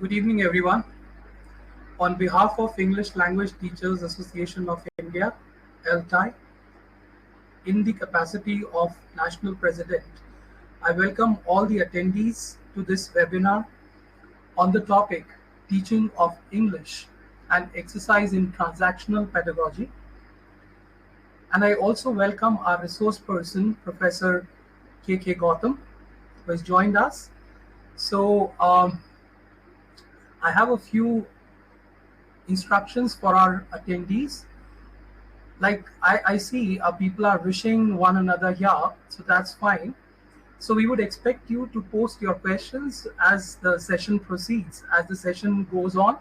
Good evening, everyone. On behalf of English Language Teachers Association of India, ELTAI, in the capacity of National President, I welcome all the attendees to this webinar on the topic Teaching of English and Exercise in Transactional Pedagogy. And I also welcome our resource person, Professor Gautam, who has joined us. So I have a few instructions for our attendees. Like I see people are wishing one another here, so that's fine. So we would expect you to post your questions as the session proceeds, as the session goes on.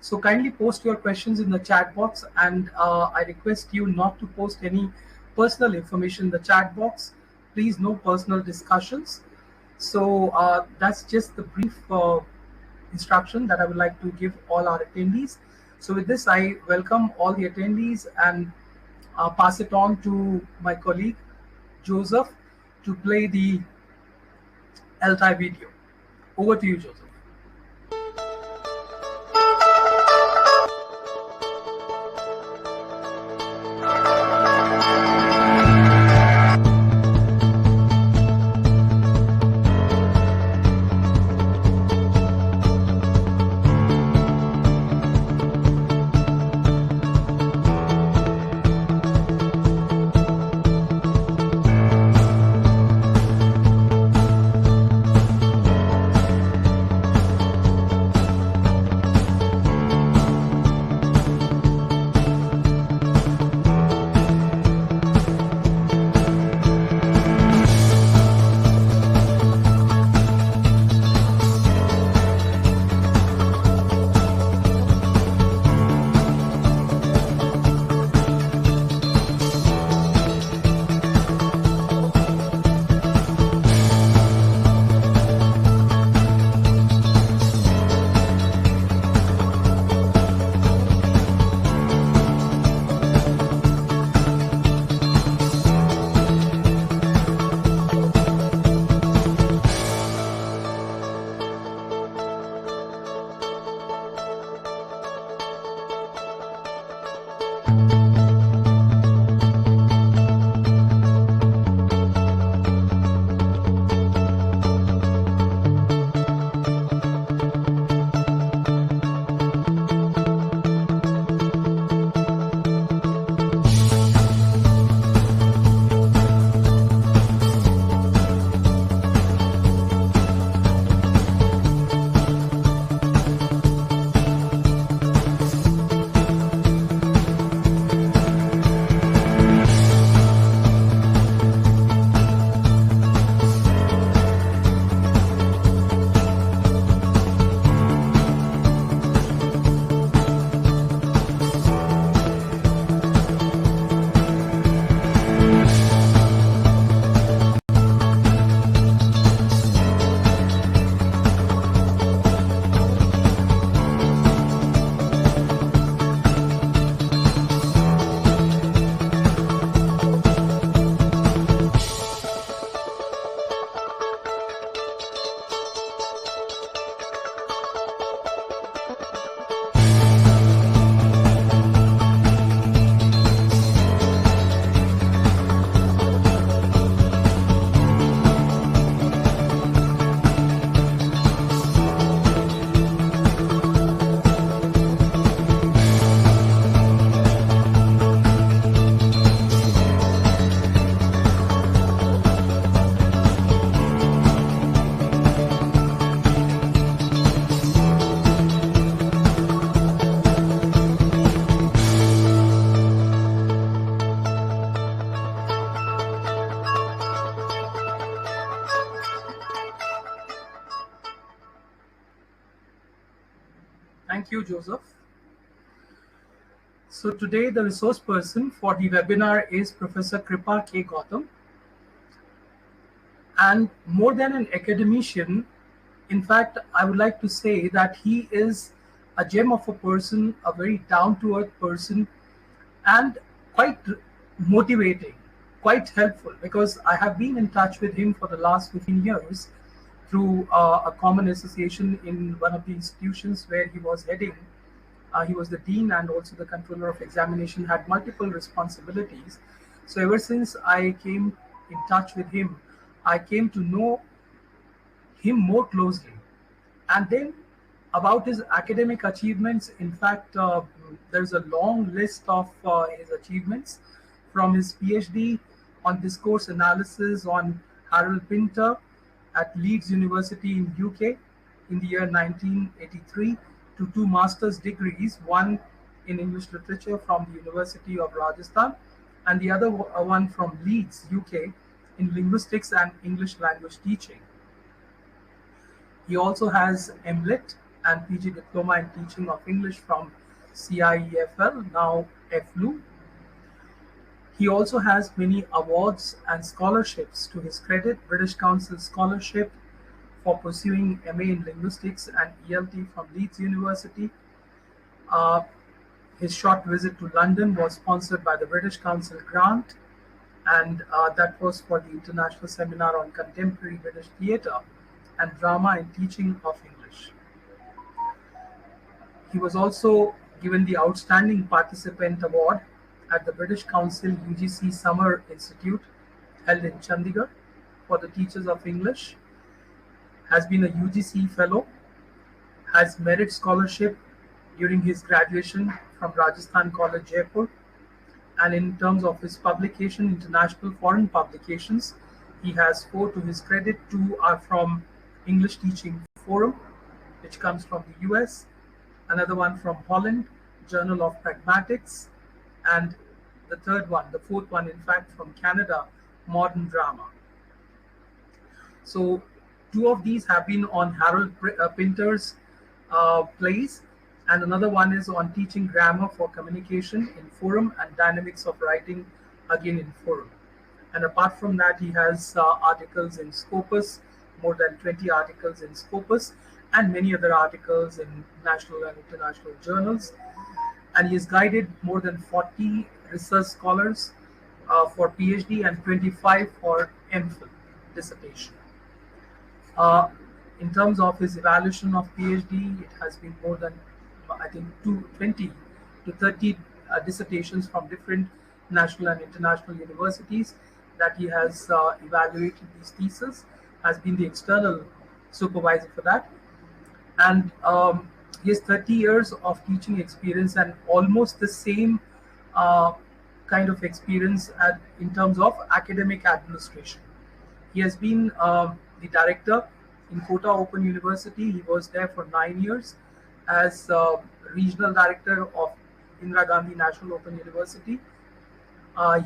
So kindly post your questions in the chat box, and I request you not to post any personal information in the chat box. Please, no personal discussions. So that's just the brief instruction that I would like to give all our attendees. So with this, I welcome all the attendees and pass it on to my colleague, Joseph, to play the ELTAI video. Over to you, Joseph. Thank you, Joseph. So today the resource person for the webinar is Professor Kripa K. Gautam. And more than an academician, in fact, I would like to say that he is a gem of a person, a very down-to-earth person, and quite motivating, quite helpful, because I have been in touch with him for the last 15 years. through a common association in one of the institutions where he was heading. He was the dean and also the controller of examination, had multiple responsibilities. So ever since I came in touch with him, I came to know him more closely. And then about his academic achievements, in fact, there's a long list of his achievements, from his PhD on discourse analysis on Harold Pinter at Leeds University in UK in the year 1983 to two master's degrees, one in English literature from the University of Rajasthan and the other one from Leeds, UK, in linguistics and English language teaching. He also has MLit and PG Diploma in Teaching of English from CIEFL, now FLU. He also has many awards and scholarships to his credit: British Council Scholarship for pursuing MA in Linguistics and ELT from Leeds University. His short visit to London was sponsored by the British Council grant, and that was for the International Seminar on Contemporary British Theatre and Drama and Teaching of English. He was also given the Outstanding Participant Award at the British Council UGC Summer Institute held in Chandigarh for the teachers of English, has been a UGC Fellow, has merit scholarship during his graduation from Rajasthan College, Jaipur, and in terms of his publication, international foreign publications, he has 4 to his credit. 2 are from English Teaching Forum, which comes from the US, another one from Holland, Journal of Pragmatics, and the fourth one, in fact, from Canada, Modern Drama. So 2 of these have been on Harold Pinter's plays, and another one is on teaching grammar for communication in Forum and dynamics of writing, again in Forum. And apart from that, he has articles in Scopus, more than 20 articles in Scopus, and many other articles in national and international journals. And he has guided more than 40 research scholars for PhD and 25 for MPhil dissertation. In terms of his evaluation of PhD, it has been more than, I think, 20 to 30 dissertations from different national and international universities that he has evaluated these theses, has been the external supervisor for that. And he has 30 years of teaching experience and almost the same kind of experience in terms of academic administration. He has been the director in Kota Open University. He was there for 9 years as regional director of Indira Gandhi National Open University.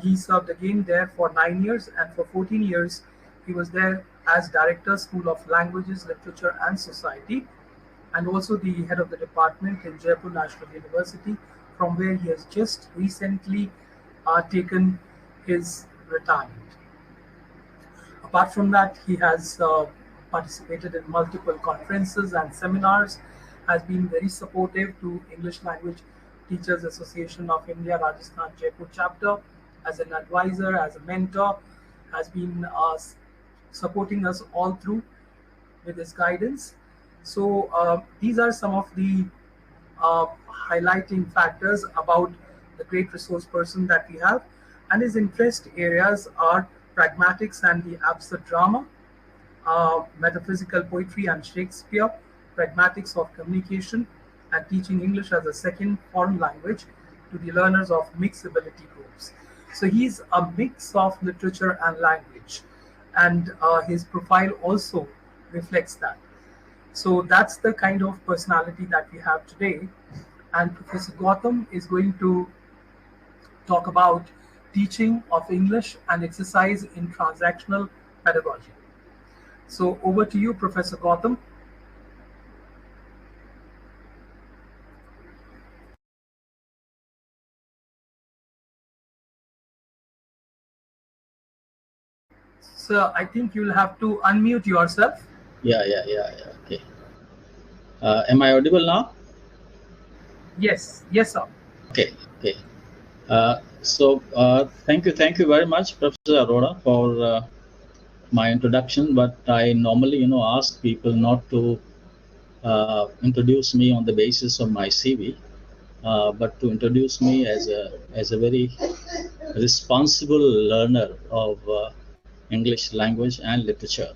He served again there for 9 years, and for 14 years he was there as director, School of Languages, Literature and Society, and also the head of the department in Jaipur National University, from where he has just recently taken his retirement. Apart from that, he has participated in multiple conferences and seminars, has been very supportive to English Language Teachers Association of India, Rajasthan, Jaipur chapter, as an advisor, as a mentor, has been supporting us all through with his guidance. So these are some of the highlighting factors about the great resource person that we have, and his interest areas are pragmatics and the absurd drama, metaphysical poetry and Shakespeare, pragmatics of communication, and teaching English as a second foreign language to the learners of mixed ability groups. So he's a mix of literature and language, and his profile also reflects that. So that's the kind of personality that we have today. And Professor Gautam is going to talk about teaching of English and exercise in transactional pedagogy. So over to you, Professor Gautam. Sir, I think you'll have to unmute yourself. Yeah. Okay. Am I audible now? Yes, sir. Okay. So thank you very much, Professor Arora, for my introduction, but I normally, ask people not to introduce me on the basis of my CV, but to introduce me as a very responsible learner of English language and literature.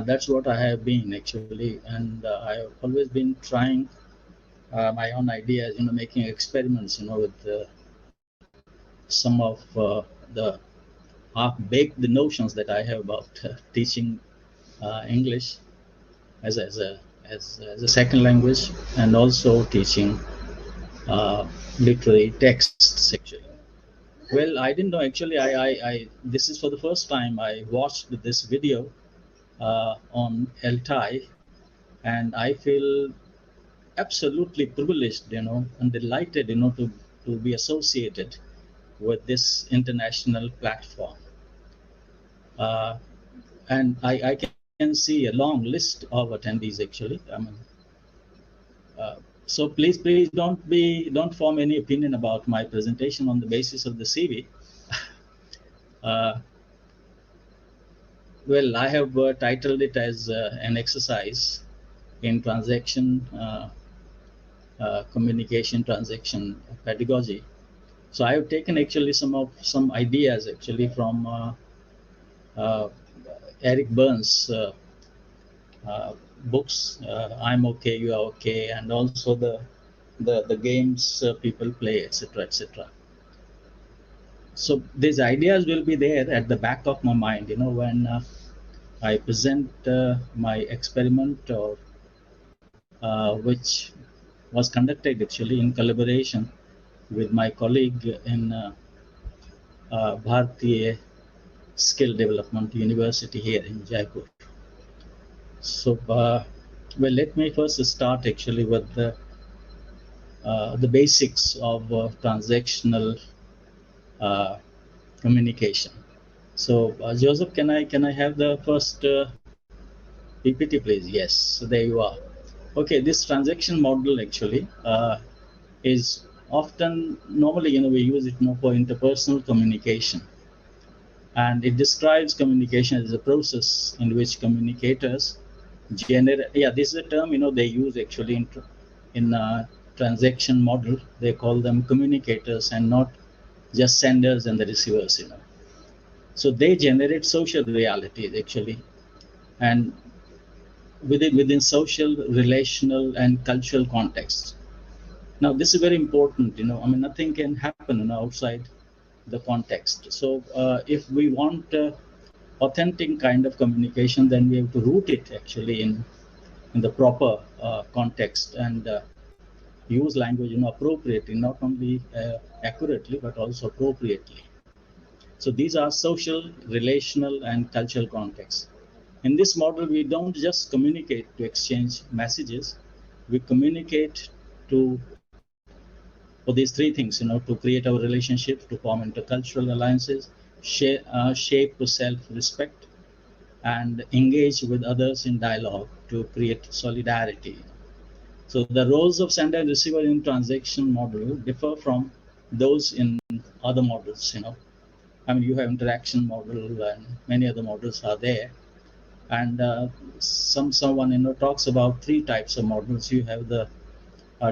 That's what I have been actually, and I have always been trying my own ideas, making experiments, with some of the half-baked notions that I have about teaching English as a second language, and also teaching literary texts actually. Well, I didn't know actually. I this is for the first time I watched this video on ELTAI, and I feel absolutely privileged, and delighted, to be associated with this international platform. Uh, and I can see a long list of attendees actually. Uh, so please don't form any opinion about my presentation on the basis of the CV. uh, well, I have titled it as an exercise in communication transaction pedagogy. So I have taken actually some ideas actually from uh, Eric Burns' books, I'm okay, you are okay, and also the games people play, etc., etc. So these ideas will be there at the back of my mind, when I present my experiment, or which was conducted actually in collaboration with my colleague in Bharatiya Skill Development University here in Jaipur. So, well, let me first start actually with the basics of transactional communication. So, Joseph, can I have the first PPT, please? Yes, so there you are. Okay, this transaction model actually is often normally we use it more for interpersonal communication, and it describes communication as a process in which communicators generate. Yeah, this is a term they use actually in transaction model. They call them communicators and not just senders and the receivers. So they generate social realities actually, and within social, relational, and cultural contexts. Now, this is very important. Nothing can happen outside the context. So, if we want authentic kind of communication, then we have to root it actually in the proper context, and use language appropriately, not only accurately but also appropriately. So these are social, relational, and cultural contexts. In this model, we don't just communicate to exchange messages, we communicate to for these three things, to create our relationships, to form intercultural alliances, shape self-respect, and engage with others in dialogue to create solidarity. So the roles of sender and receiver in transaction model differ from those in other models. You have interaction model and many other models are there. And someone talks about three types of models. You have the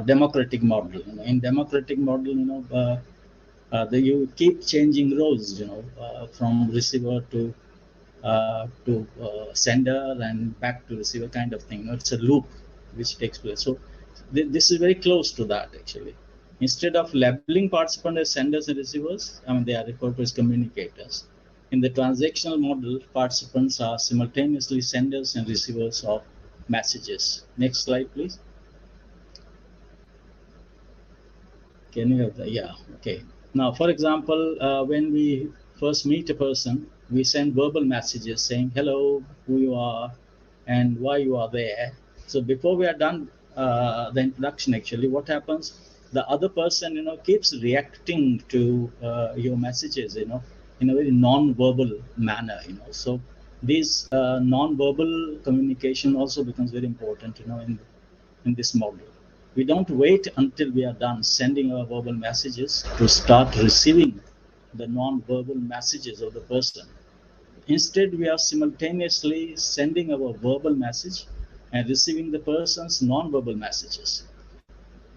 democratic model. In democratic model, you keep changing roles. From receiver to sender and back to receiver kind of thing. It's a loop which takes place. So this is very close to that actually. Instead of labeling participants as senders and receivers, they are referred to as communicators. In the transactional model, participants are simultaneously senders and receivers of messages. Next slide, please. Can you have the, yeah, okay. Now, for example, when we first meet a person, we send verbal messages saying, hello, who you are, and why you are there. So before we are done the introduction, actually, what happens? The other person, keeps reacting to your messages, in a very non-verbal manner, So this non-verbal communication also becomes very important, in this model. We don't wait until we are done sending our verbal messages to start receiving the non-verbal messages of the person. Instead, we are simultaneously sending our verbal message and receiving the person's non-verbal messages.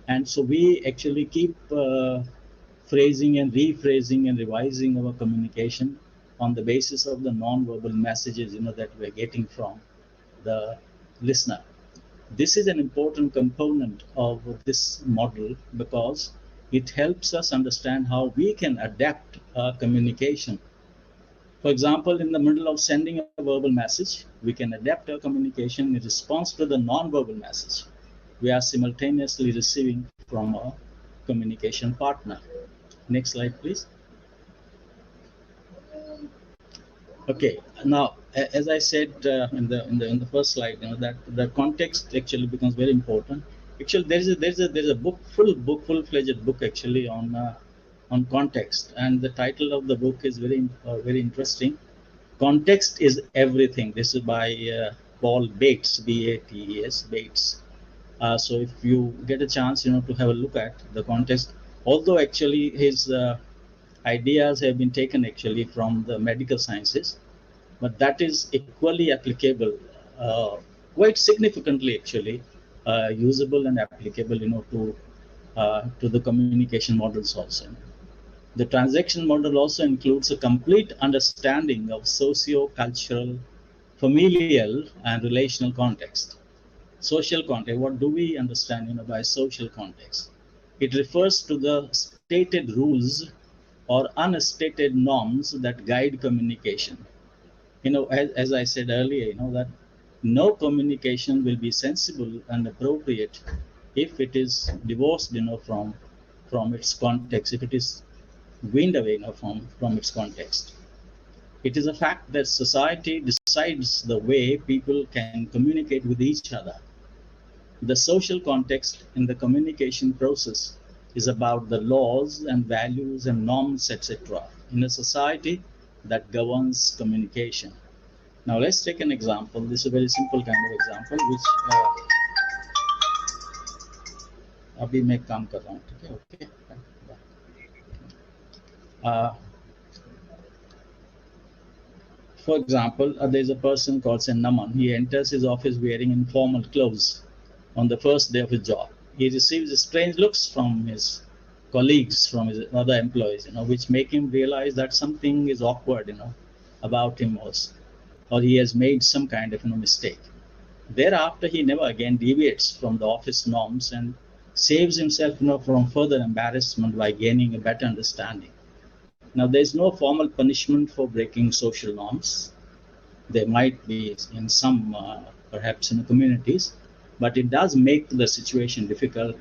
And so we actually keep phrasing and rephrasing and revising our communication on the basis of the non-verbal messages that we're getting from the listener. This is an important component of this model because it helps us understand how we can adapt our communication. For example, in the middle of sending a verbal message, we can adapt our communication in response to the non-verbal message we are simultaneously receiving from our communication partner. Next slide, please. Okay, now as I said in the first slide, that the context actually becomes very important. Actually, there's a full-fledged book actually on context, and the title of the book is very interesting. Context is everything. This is by Paul Bates, B-A-T-E-S, Bates. So if you get a chance, to have a look at the context, although actually his ideas have been taken actually from the medical sciences, but that is equally applicable, quite significantly actually, usable and applicable, to the communication models also. The transaction model also includes a complete understanding of socio-cultural, familial, and relational context. Social context, what do we understand by social context? It refers to the stated rules or unstated norms that guide communication. As I said earlier, that no communication will be sensible and appropriate if it is divorced, from its context, if it is weaned away, from its context. It is a fact that society decides the way people can communicate with each other. The social context in the communication process is about the laws and values and norms, etc., in a society that governs communication. Now let's take an example. This is a very simple kind of example, which अभी मैं काम कर रहा हूँ, ठीक है? Okay. For example, there's a person called Naman. He enters his office wearing informal clothes on the first day of his job. He receives strange looks from his colleagues, from his other employees, which make him realize that something is awkward, about him also, or he has made some kind of mistake. Thereafter, he never again deviates from the office norms and saves himself, from further embarrassment by gaining a better understanding. Now, there is no formal punishment for breaking social norms. There might be in some, perhaps in communities, but it does make the situation difficult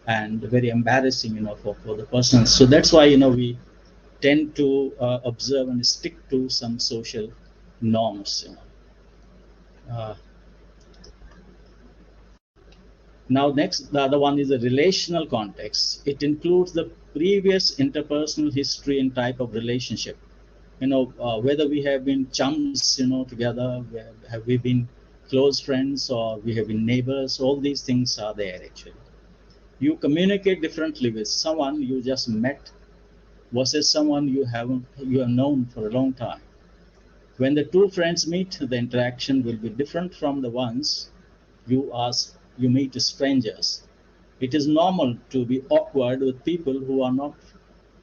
and very embarrassing, for the person. So that's why, we tend to observe and stick to some social norms. Now, next, the other one is a relational context. It includes the previous interpersonal history and type of relationship. Whether we have been chums, together, have we been close friends, or we have been neighbors, all these things are there actually. You communicate differently with someone you just met versus someone you have known for a long time. When the two friends meet, the interaction will be different from the ones you meet strangers. It is normal to be awkward with people who are not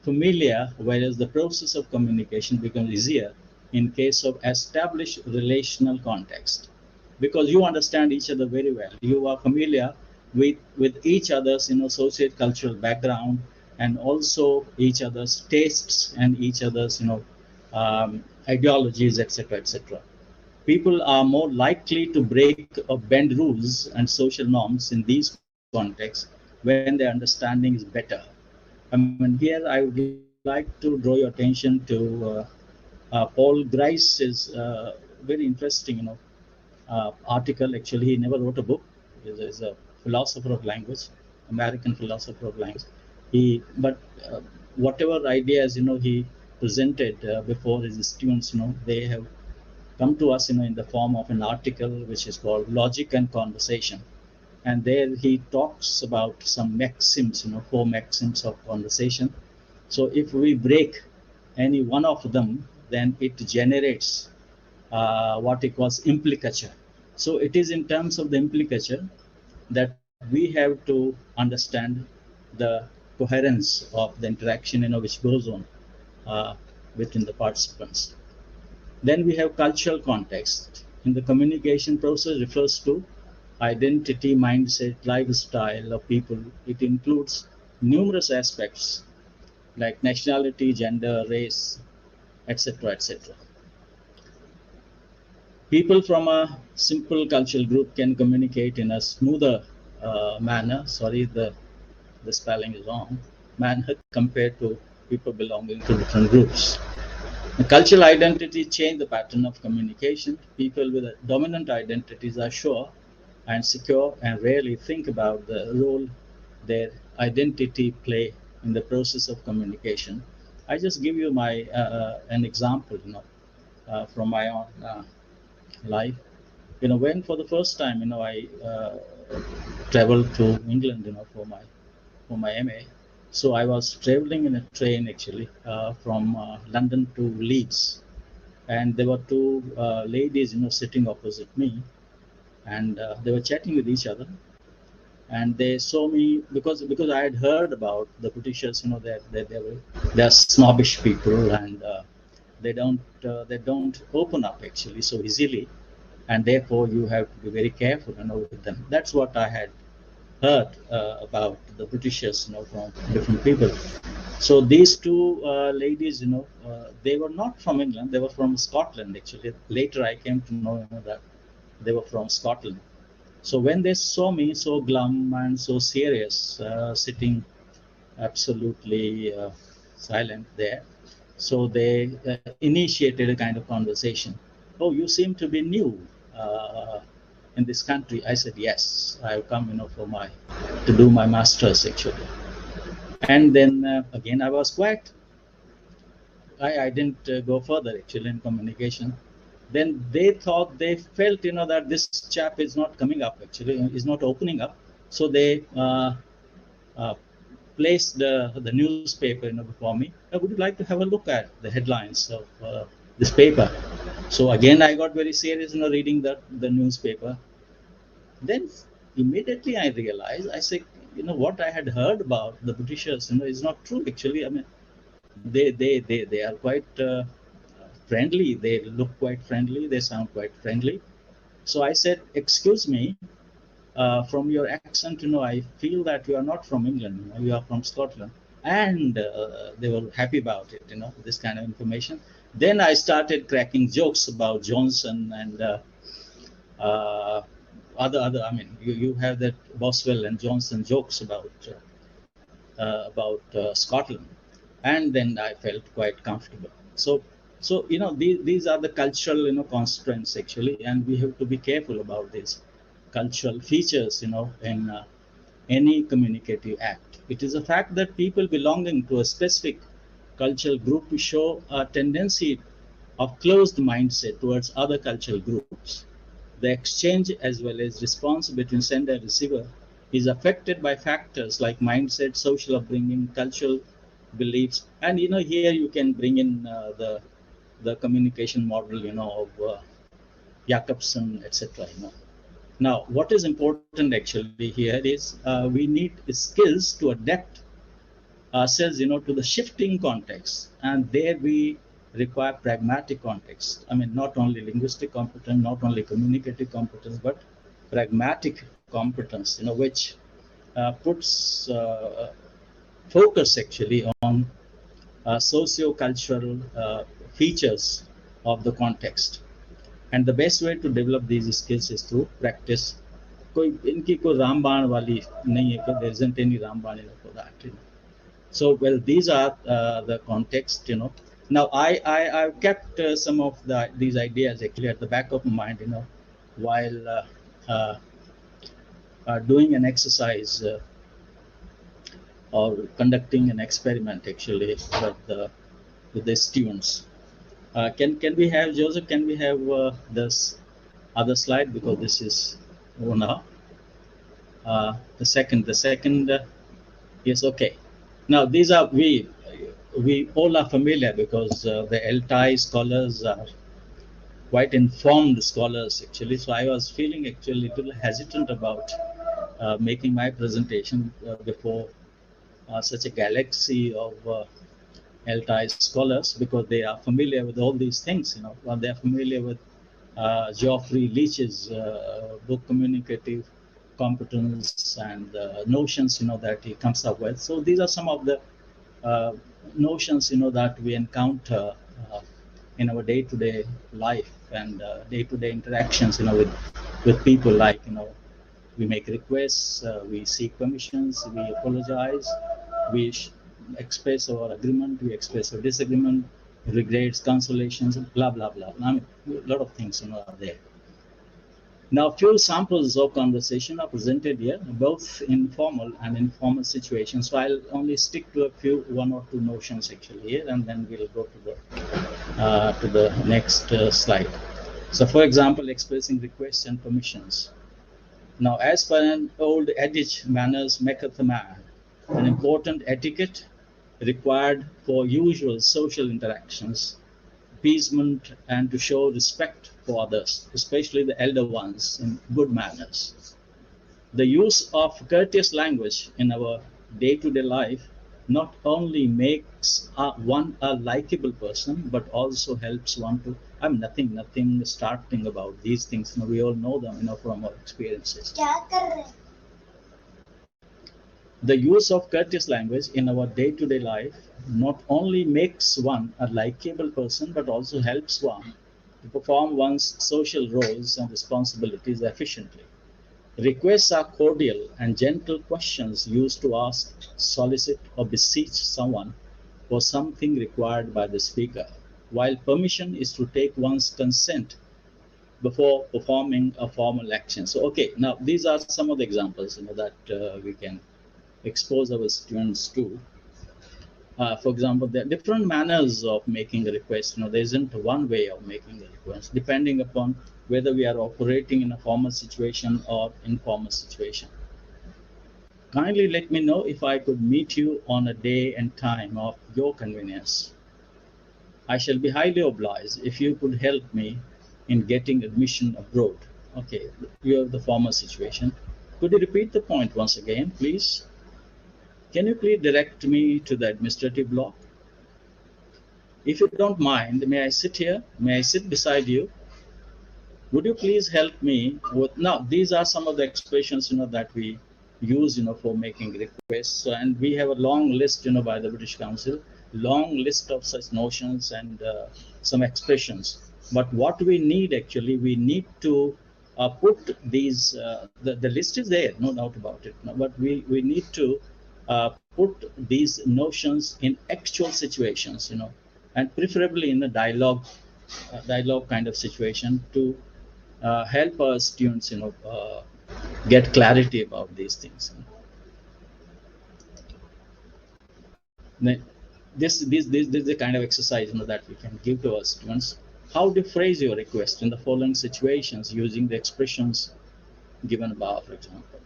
familiar, whereas the process of communication becomes easier in case of established relational context, because you understand each other very well. You are familiar with each other's socio-cultural background, and also each other's tastes and each other's ideologies, etc., etc. People are more likely to break or bend rules and social norms in these contexts when their understanding is better. I mean, here I would like to draw your attention to Paul Grice's very interesting, article. Actually, he never wrote a book. He's a philosopher of language, American philosopher of language. But whatever ideas he presented before his students, they have come to us, in the form of an article which is called Logic and Conversation. And there he talks about some maxims, 4 maxims of conversation. So if we break any one of them, then it generates what it calls implicature. So it is in terms of the implicature that we have to understand the coherence of the interaction, which goes on uh, between the participants. Then we have cultural context. In the communication process refers to identity, mindset, lifestyle of people. It includes numerous aspects like nationality, gender, race, etc., etc. People from a simple cultural group can communicate in a smoother manner. Sorry, the spelling is wrong. Manner compared to people belonging to different groups. The cultural identity change the pattern of communication. People with dominant identities are sure and secure and rarely think about the role their identity play in the process of communication. I just give you my an example, from my own life. When for the first time, I traveled to England, for my MA. So I was traveling in a train actually from London to Leeds, and there were two ladies, sitting opposite me, and they were chatting with each other, and they saw me because I had heard about the Britishers, that they're snobbish people, and they don't open up actually so easily, and therefore you have to be very careful, with them. That's what I had heard about the Britishers, from different people. So these two ladies, they were not from England; they were from Scotland. Actually, later I came to know, that they were from Scotland. So when they saw me so glum and so serious, sitting absolutely silent there, so they initiated a kind of conversation. Oh, you seem to be new in this country. I said, yes, I've come, to do my master's actually. And then again, I was quiet. I didn't go further actually in communication. Then they felt, that this chap is not coming up actually, is not opening up. So they placed the newspaper, before me. Would you like to have a look at the headlines of this paper? So again, I got very serious, reading the newspaper. Then immediately I realized, I said, what I had heard about the Britishers, is not true actually. I mean, they are quite friendly. They look quite friendly. They sound quite friendly. So I said, excuse me, from your accent, I feel that you are not from England. You are from Scotland. And they were happy about it, this kind of information. Then I started cracking jokes about Johnson and other. I mean, you have that Boswell and Johnson jokes about Scotland, and then I felt quite comfortable. So these are the cultural constraints actually, and we have to be careful about these cultural features in any communicative act. It is a fact that people belonging to a specific cultural group show a tendency of closed mindset towards other cultural groups. The exchange as well as response between sender and receiver is affected by factors like mindset, social upbringing, cultural beliefs, and here you can bring in the communication model of Jacobson, etc. Now, what is important actually here is we need skills to adapt ourselves, to the shifting context, and there we require pragmatic context. I mean, not only linguistic competence, not only communicative competence, but pragmatic competence, which puts focus actually on socio-cultural features of the context. And the best way to develop these skills is through practice. इनकी कोई रामबाण वाली नहीं है, there isn't any रामबाण for that. So, well, these are the context, Now, I've kept some of these ideas actually at the back of my mind, while doing an exercise or conducting an experiment actually with the students. Can we have, Joseph? Can we have this other slide, because this is now the second. Yes, okay. Now these are we all are familiar, because the ELTAI scholars are quite informed scholars actually. So I was feeling actually a little hesitant about making my presentation before such a galaxy of ELTAI scholars, because they are familiar with all these things, they are familiar with Geoffrey Leach's book Communicative Competence and notions, that he comes up with. So these are some of the notions, that we encounter in our day-to-day life and day-to-day interactions, with people. Like, we make requests, we seek permissions, we apologize, we express our agreement, we express our disagreement, regrets, consolations, blah blah blah. I mean, a lot of things, are there. Now, a few samples of conversation are presented here, both informal and informal situations. So I'll only stick to a few, one or two notions actually here, and then we'll go to the next slide. So, for example, expressing requests and permissions. Now, as per an old adage, manners maketh a man, an important etiquette required for usual social interactions, appeasement, and to show respect for others, especially the elder ones, in good manners. The use of courteous language in our day-to-day life not only makes one a likable person, but also helps one to. I'm nothing startling about these things. We all know them, from our experiences. The use of courteous language in our day-to-day life not only makes one a likable person, but also helps one to perform one's social roles and responsibilities efficiently. Requests are cordial and gentle questions used to ask, solicit, or beseech someone for something required by the speaker, while permission is to take one's consent before performing a formal action. So, okay, now these are some of the examples, that we can expose our students to. For example, there are different manners of making a request. There isn't one way of making a request, depending upon whether we are operating in a formal situation or informal situation. Kindly let me know if I could meet you on a day and time of your convenience. I shall be highly obliged if you could help me in getting admission abroad. Okay, you have the formal situation. Could you repeat the point once again, please? Can you please direct me to the administrative block? If you don't mind, may I sit here? May I sit beside you? Would you please help me with, now these are some of the expressions, that we use, for making requests. And we have a long list, by the British Council, long list of such notions and some expressions. But what we need actually, we need to put these, the list is there, no doubt about it. But we need to put these notions in actual situations, and preferably in a dialogue kind of situation to help our students, get clarity about these things. This is the kind of exercise, that we can give to our students. How to phrase your request in the following situations using the expressions given above. For example,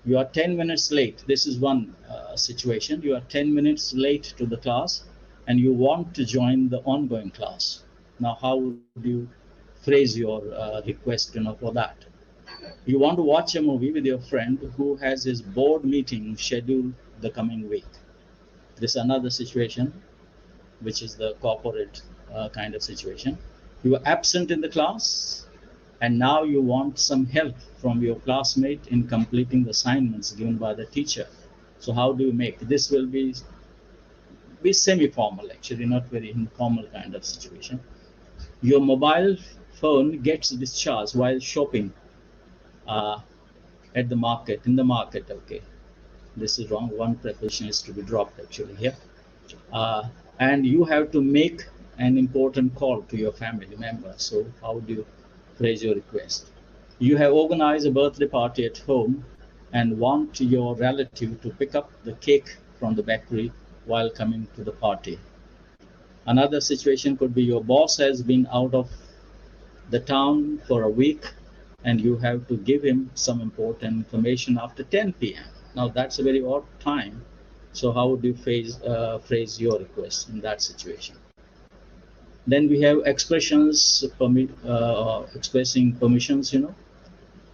you are 10 minutes late. This is one situation. You are 10 minutes late to the class and you want to join the ongoing class. Now, how would you phrase your request, for that? You want to watch a movie with your friend who has his board meeting scheduled the coming week. This is another situation, which is the corporate kind of situation. You are absent in the class, and now you want some help from your classmate in completing the assignments given by the teacher. So how do you make this? Will be semi-formal, actually, not very informal kind of situation. Your mobile phone gets discharged while shopping at the market, in the market. Okay, this is wrong. One preposition is to be dropped actually here. And you have to make an important call to your family member. So how do you phrase your request? You have organized a birthday party at home and want your relative to pick up the cake from the bakery while coming to the party. Another situation could be your boss has been out of the town for a week and you have to give him some important information after 10 p.m. Now that's a very odd time. So how would you phrase your request in that situation? Then we have expressions, expressing permissions,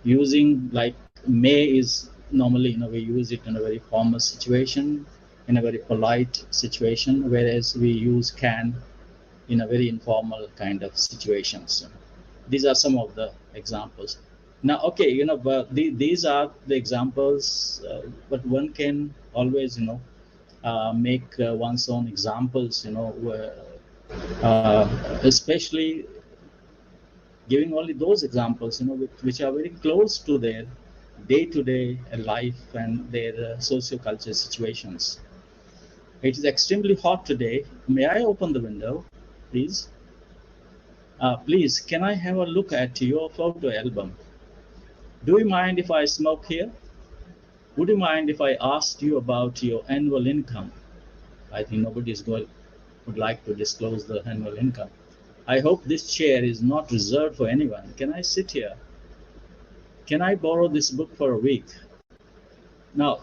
using like may is normally, we use it in a very formal situation, in a very polite situation, whereas we use can in a very informal kind of situations. These are some of the examples. Now, okay, but these are the examples, but one can always, make one's own examples, where, especially giving only those examples, which are very close to their day-to-day life and their socio-cultural situations. It is extremely hot today. May I open the window, please? Please, can I have a look at your photo album? Do you mind if I smoke here? Would you mind if I asked you about your annual income? I think nobody would like to disclose the annual income. I hope this chair is not reserved for anyone. Can I sit here? Can I borrow this book for a week? Now,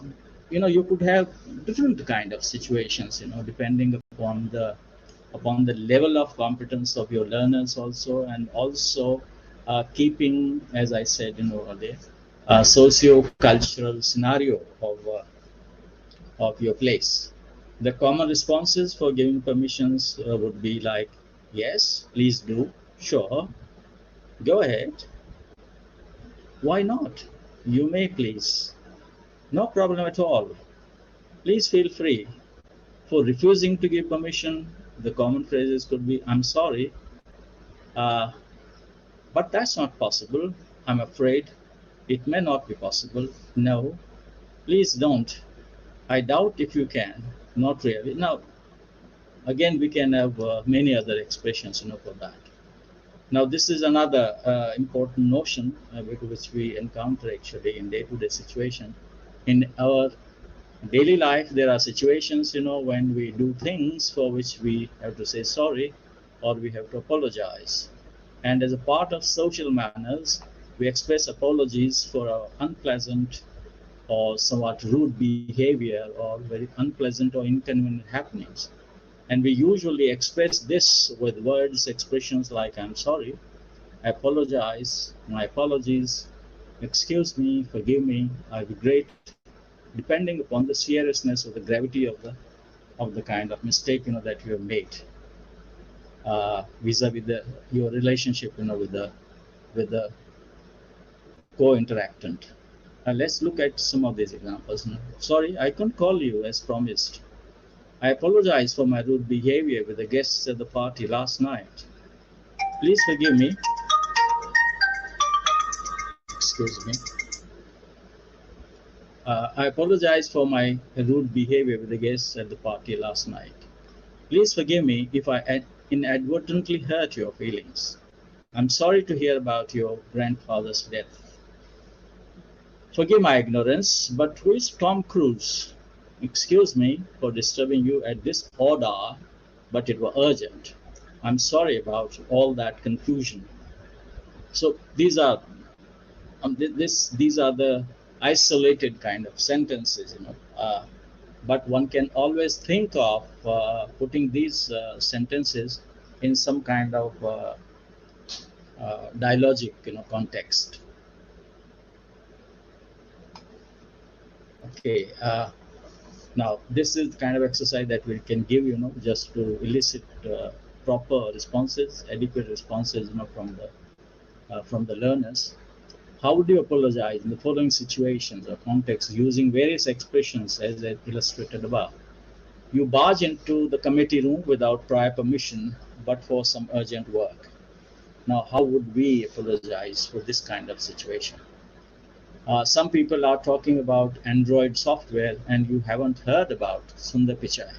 you could have different kind of situations, depending upon the level of competence of your learners also, and also keeping, as I said, earlier, socio-cultural scenario of your place. The common responses for giving permissions would be like, yes, please do, sure, go ahead, why not, you may please, no problem at all, please feel free. For refusing to give permission, the common phrases could be, I'm sorry, but that's not possible, I'm afraid, it may not be possible, no, please don't, I doubt if you can, not really. Now, again, we can have many other expressions, for that. Now, this is another important notion which we encounter actually in day-to-day situation. In our daily life, there are situations, when we do things for which we have to say sorry or we have to apologize. And as a part of social manners, we express apologies for our unpleasant or somewhat rude behavior or very unpleasant or inconvenient happenings. And we usually express this with words, expressions like, I'm sorry, I apologize, my apologies, excuse me, forgive me, I'll be great, depending upon the seriousness or the gravity of the kind of mistake, that you have made vis-a-vis your relationship, with the co-interactant. Let's look at some of these examples. Sorry, I couldn't call you as promised. I apologize for my rude behavior with the guests at the party last night. Please forgive me. Excuse me. I apologize for my rude behavior with the guests at the party last night. Please forgive me if I inadvertently hurt your feelings. I'm sorry to hear about your grandfather's death. Forgive my ignorance, but who is Tom Cruise? Excuse me for disturbing you at this odd hour, but it was urgent. I'm sorry about all that confusion. So these are the isolated kind of sentences, but one can always think of putting these sentences in some kind of dialogic, context. Okay. Now, this is the kind of exercise that we can give, just to elicit proper responses, adequate responses, from the learners. How would you apologize in the following situations or contexts using various expressions as illustrated above? You barge into the committee room without prior permission, but for some urgent work. Now, how would we apologize for this kind of situation? Some people are talking about Android software and you haven't heard about Sundar Pichai.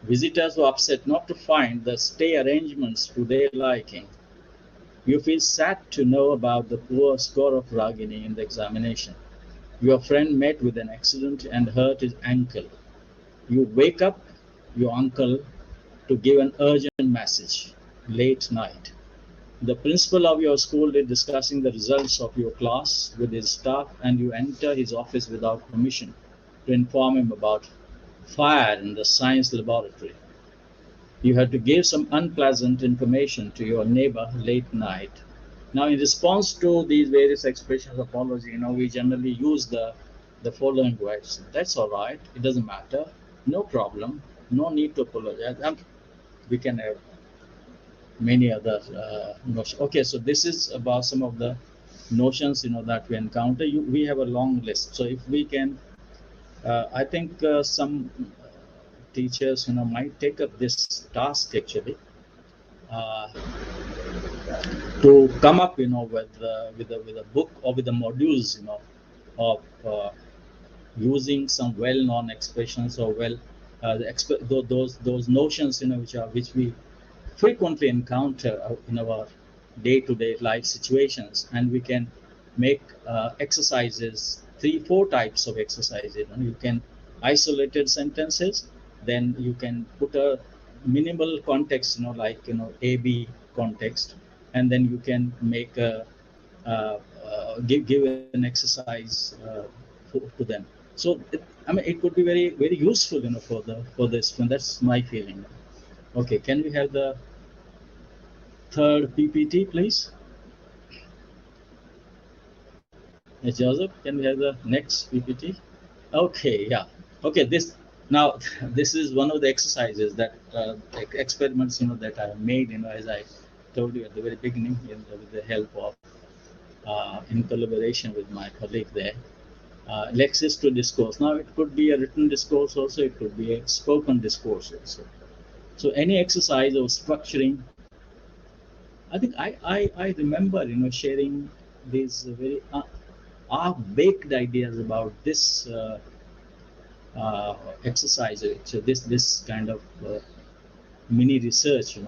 Visitors were upset not to find the stay arrangements to their liking. You feel sad to know about the poor score of Ragini in the examination. Your friend met with an accident and hurt his ankle. You wake up your uncle to give an urgent message late night. The principal of your school is discussing the results of your class with his staff and you enter his office without permission to inform him about fire in the science laboratory. You have to give some unpleasant information to your neighbor late night. Now, in response to these various expressions of apology, we generally use the following words. That's all right. It doesn't matter. No problem. No need to apologize. We can have many other notions. Okay, so this is about some of the notions that we encounter. We have a long list. So if we can, I think some teachers might take up this task actually. To come up with a book or with the modules of using some well-known expressions or those notions which we frequently encounter in our day-to-day life situations, and we can make exercises, 3-4 types of exercises. You can isolated sentences, then you can put a minimal context, like AB context, and then you can make a give an exercise to them. So it could be very useful for this, and that's my feeling. Okay, can we have the third PPT, please? Yes, Joseph, can we have the next PPT? Okay, yeah. Okay, this is one of the exercises that experiments that I made as I told you at the very beginning with the help of in collaboration with my colleague there. Lexis to discourse. Now it could be a written discourse also, it could be a spoken discourse also. So any exercise of structuring, I think I remember sharing these very baked ideas about this exercise. So this kind of mini research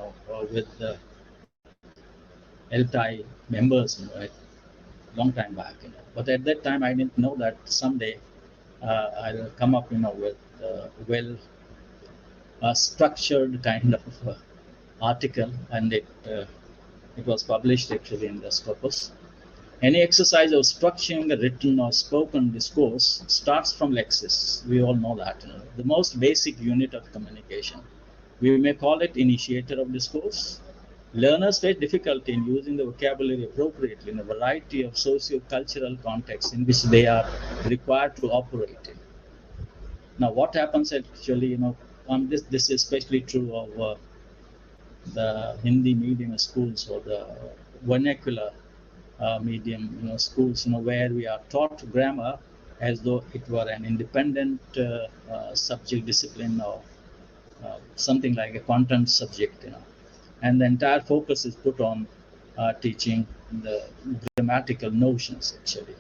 with the ELTAI members a long time back. But at that time I didn't know that someday I'll come up with well structured kind of article, and it was published actually in the Scopus. Any exercise of structuring a written or spoken discourse starts from Lexis. We all know that. The most basic unit of communication. We may call it initiator of discourse. Learners face difficulty in using the vocabulary appropriately in a variety of socio-cultural contexts in which they are required to operate in. Now, what happens actually, this is especially true of the Hindi medium schools or the vernacular medium schools, where we are taught grammar as though it were an independent subject discipline or something like a content subject, and the entire focus is put on teaching the grammatical notions actually,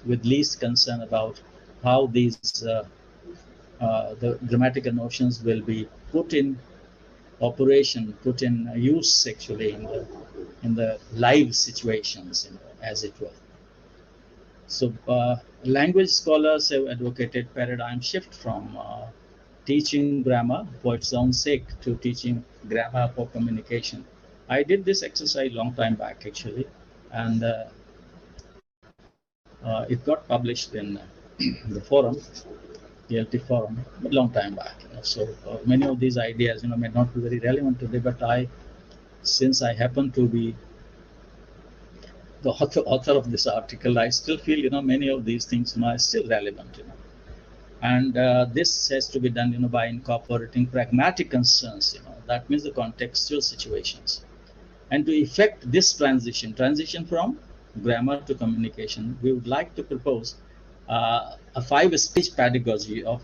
with least concern about how these the grammatical notions will be put in operation, put in use actually in the live situations, as it were. So language scholars have advocated paradigm shift from teaching grammar for its own sake to teaching grammar for communication. I did this exercise long time back actually, and it got published in the forum, the ELT forum, a long time back. So many of these ideas may not be very relevant today, but since I happen to be the author of this article, I still feel many of these things are still relevant. And this has to be done by incorporating pragmatic concerns. That means the contextual situations. And to effect this transition from grammar to communication, we would like to propose a 5-stage pedagogy of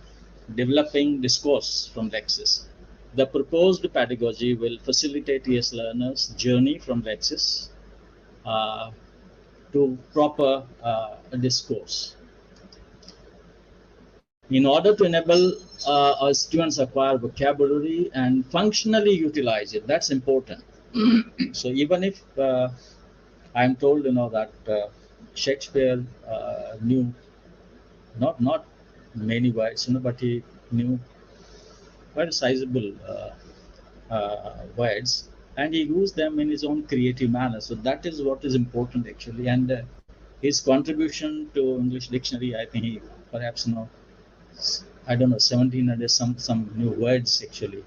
developing discourse from Lexis. The proposed pedagogy will facilitate ES learners' journey from Lexis to proper discourse. In order to enable our students acquire vocabulary and functionally utilize it, that's important. So even if I'm told that Shakespeare knew not many words, but he knew quite sizable words, and he used them in his own creative manner. So that is what is important actually. And his contribution to English dictionary, I think he perhaps I don't know, 1700 some new words actually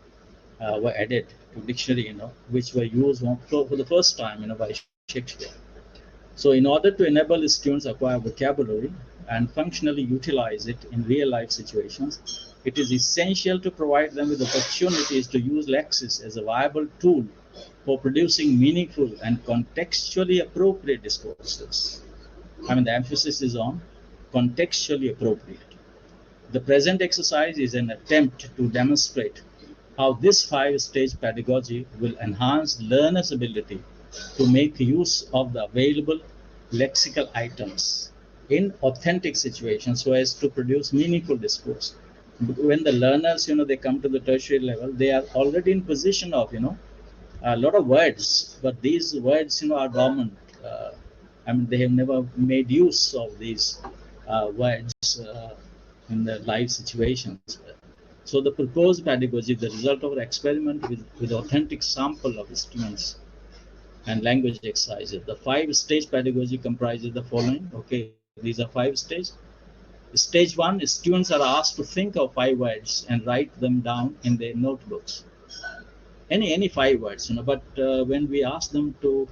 were added to dictionary, which were used for the first time, by Shakespeare. So in order to enable students acquire vocabulary and functionally utilize it in real life situations, it is essential to provide them with opportunities to use Lexis as a viable tool for producing meaningful and contextually appropriate discourses. I mean, the emphasis is on contextually appropriate. The present exercise is an attempt to demonstrate how this five-stage pedagogy will enhance learners' ability to make use of the available lexical items in authentic situations so as to produce meaningful discourse. When the learners, they come to the tertiary level, they are already in position of, a lot of words, but these words, are dormant. I mean, they have never made use of these words in the live situations. So the proposed pedagogy, the result of an experiment with authentic sample of students and language exercises. The five-stage pedagogy comprises the following. Okay, these are 5 stages. Stage 1 is students are asked to think of 5 words and write them down in their notebooks. Any 5 words, but when we ask them to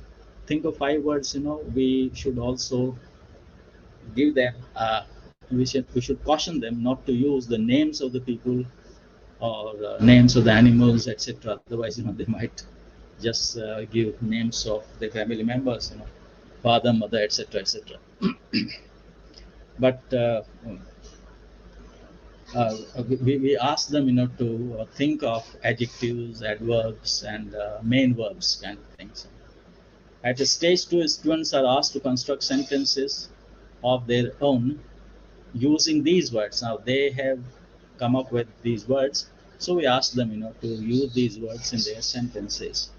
think of 5 words, we should also give them, we should caution them not to use the names of the people or names of the animals, etc. Otherwise, they might just give names of their family members, father, mother, etc., etc. But we ask them, to think of adjectives, adverbs, and main verbs, kind of things. At stage 2, students are asked to construct sentences of their own using these words. Now they have come up with these words, so we ask them, to use these words in their sentences.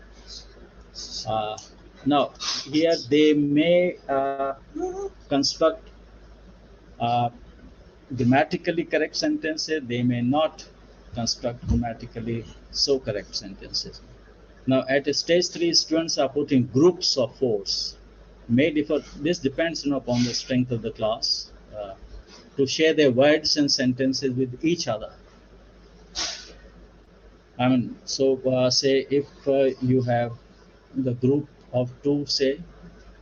Now here they may construct grammatically correct sentences. They may not construct grammatically so correct sentences. Now at stage 3, students are put in groups of 4. May differ. This depends, upon the strength of the class, to share their words and sentences with each other. I mean, so say if you have the group of 2, say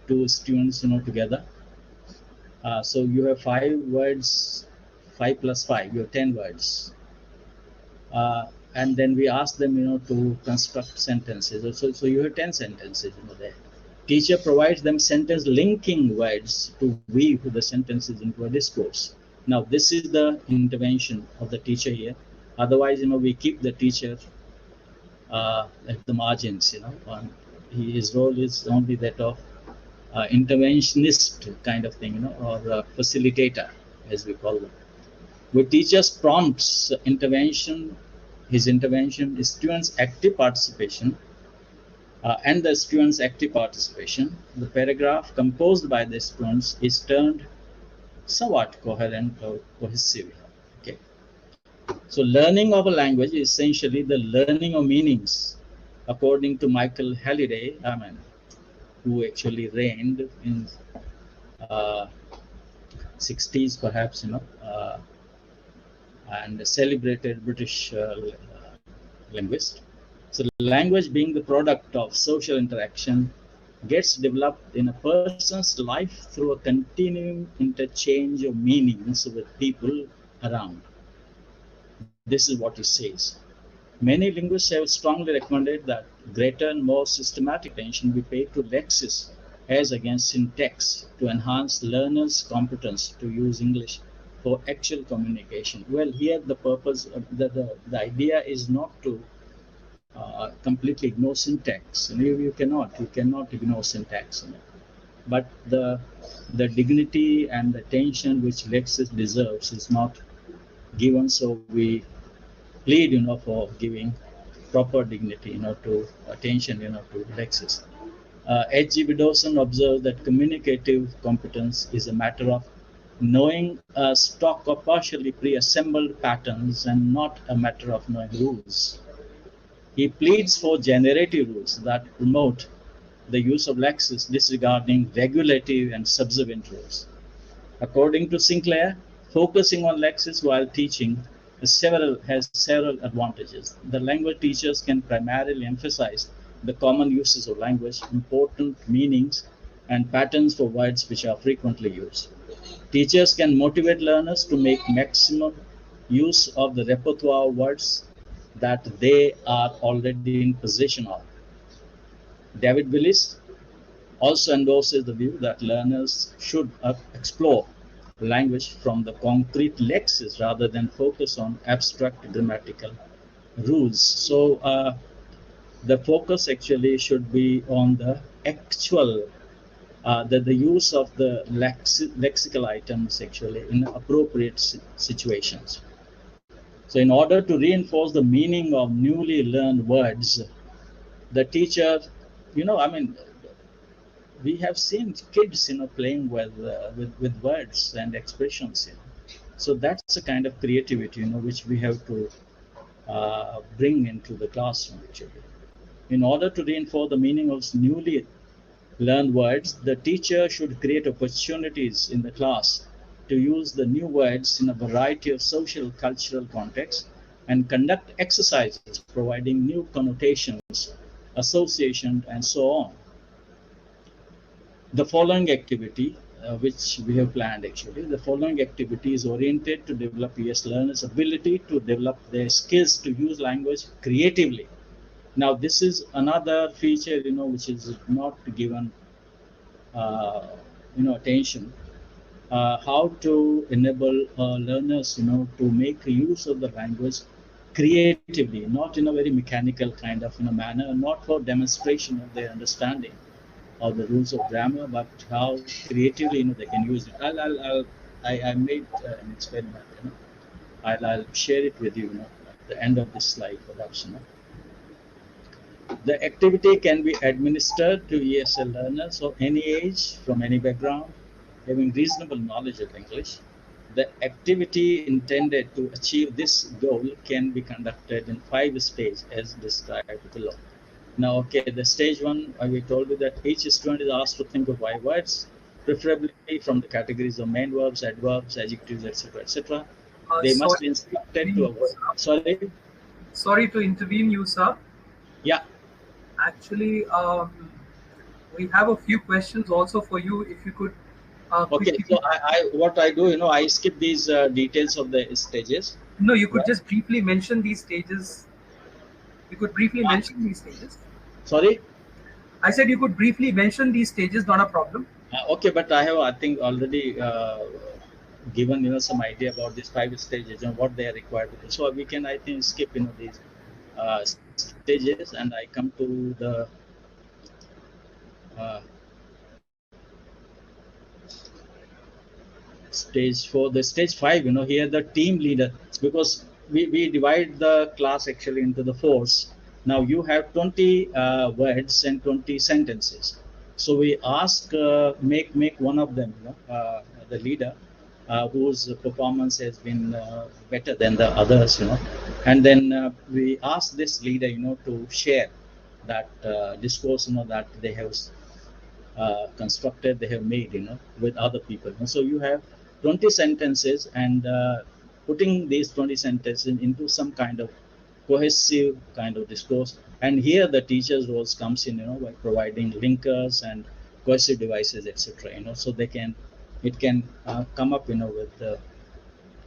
2 students, together. So you have 5 words, 5 plus 5, you have 10 words. And then we ask them, to construct sentences. So you have 10 sentences, there. Teacher provides them sentence linking words to weave the sentences into a discourse. Now this is the intervention of the teacher here. Otherwise, we keep the teacher at the margins, his role is only that of interventionist kind of thing, or facilitator, as we call them. With teachers prompts his intervention, students' active participation, and the students' active participation, the paragraph composed by the students is turned somewhat coherent or cohesive. Okay. So learning of a language is essentially the learning of meanings, according to Michael Halliday, who actually reigned in 60s, perhaps, and a celebrated British linguist. So language, being the product of social interaction, gets developed in a person's life through a continuing interchange of meanings with people around. This is what he says. Many linguists have strongly recommended that greater and more systematic attention be paid to lexis as against syntax to enhance learners' competence to use English for actual communication. Well, here the purpose, the idea is not to completely ignore syntax. You cannot ignore syntax. But the dignity and the attention which lexis deserves is not given. So we plead, for giving proper dignity, to attention, to lexis. H.G. Widdowson observed that communicative competence is a matter of knowing a stock of partially pre-assembled patterns and not a matter of knowing rules. He pleads for generative rules that promote the use of lexis, disregarding regulative and subservient rules. According to Sinclair, focusing on lexis while teaching has several advantages. The language teachers can primarily emphasize the common uses of language, important meanings, and patterns for words which are frequently used. Teachers can motivate learners to make maximum use of the repertoire of words that they are already in possession of. David Willis also endorses the view that learners should explore language from the concrete lexis rather than focus on abstract grammatical rules. So the focus actually should be on the actual, the use of the lexical items actually in appropriate situations. So in order to reinforce the meaning of newly learned words, the teacher, I mean, we have seen kids, playing with words and expressions. So that's a kind of creativity, which we have to bring into the classroom actually. In order to reinforce the meaning of newly learned words, the teacher should create opportunities in the class to use the new words in a variety of social cultural contexts and conduct exercises providing new connotations, associations, and so on. The following activity, which we have planned actually, the following activity is oriented to develop ES learners' ability to develop their skills to use language creatively. Now, this is another feature, which is not given, attention. How to enable learners, to make use of the language creatively, not in a very mechanical kind of manner, not for demonstration of their understanding of the rules of grammar, but how creatively they can use it. I made an experiment. I'll share it with you, at the end of this slide, perhaps. The activity can be administered to ESL learners of any age, from any background, having reasonable knowledge of English. The activity intended to achieve this goal can be conducted in 5 stages as described below. Now, okay, the stage 1, we told you that each student is asked to think of 5 words, preferably from the categories of main verbs, adverbs, adjectives, etc., etc. They must be instructed to avoid. Sorry to intervene you, sir. Yeah. Actually, we have a few questions also for you. If you could. Okay, so what I do, I skip these details of the stages. No, you could just briefly mention these stages. You could briefly mention these stages. Sorry? I said you could briefly mention these stages, not a problem. Okay, but I have, I think, already given, some idea about these 5 stages and what they are required to do. So we can, I think, skip, these stages, and I come to the stage 4, the stage 5, here the team leader, because we divide the class actually into the 4s. Now you have 20 words and 20 sentences. So we ask, make one of them, the leader, whose performance has been better than the others, and then we ask this leader, to share that discourse, that they have constructed, they have made, with other people. So you have 20 sentences, and putting these 20 sentences into some kind of cohesive kind of discourse. And here the teacher's roles comes in, by providing linkers and cohesive devices, etc. So it can come up, with